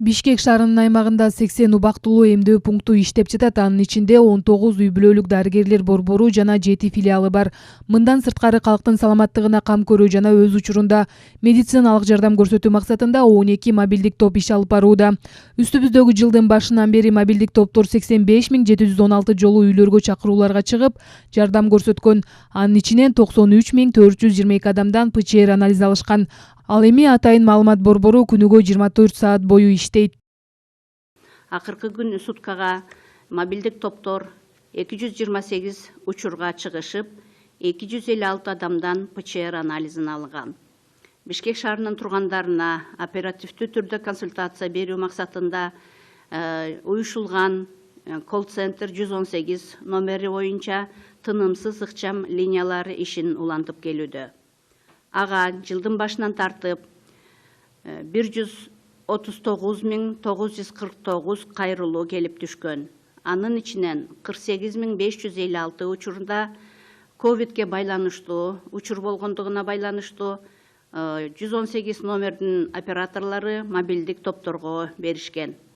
Бишкек шаарынын аймагында 80 убактылуу эмдөө пункту иштеп жатат. Анын ичинде 19 үй бүлөлүк дарыгерлер борбору жана 7 филиалы бар. Мындан сырткары калктын саламаттыгына кам көрүү жана өз учурунда медициналык жардам көрсөтүү максатында 12 мобилдик топ иш алып барууда. Үстүбүздөгү жылдын башынан бери мобилдик топтор 85.716 жолу үйлөргө чакырууларга чыгып, жардам көрсөткөн. Анын ичинен 93.422 адамдан ПЧР анализ алышкан. Ал эми атайын маалымат борбору күнүгө 24 саат бою иштейт. Акыркы күн суткага мобилдик топтор 228 учурга чыгышып, 256 адамдан ПЧР анализин алган. Бишкек шаарынын тургандарына оперативдүү түрдө консультация берүү максатында уюшулган колл-центр 118 номери боюнча тынымсыз ыкчам линиялары ишин улантып келүүдө. Ага жылдын башынан тартып 139.949 кайрылуу келип түшкөн. Анын ичинен 48.556 учурунда ковидке байланыштуу учур болгондугуна байланыштуу 118 номердин операторлору мобилдик топторго беришкен.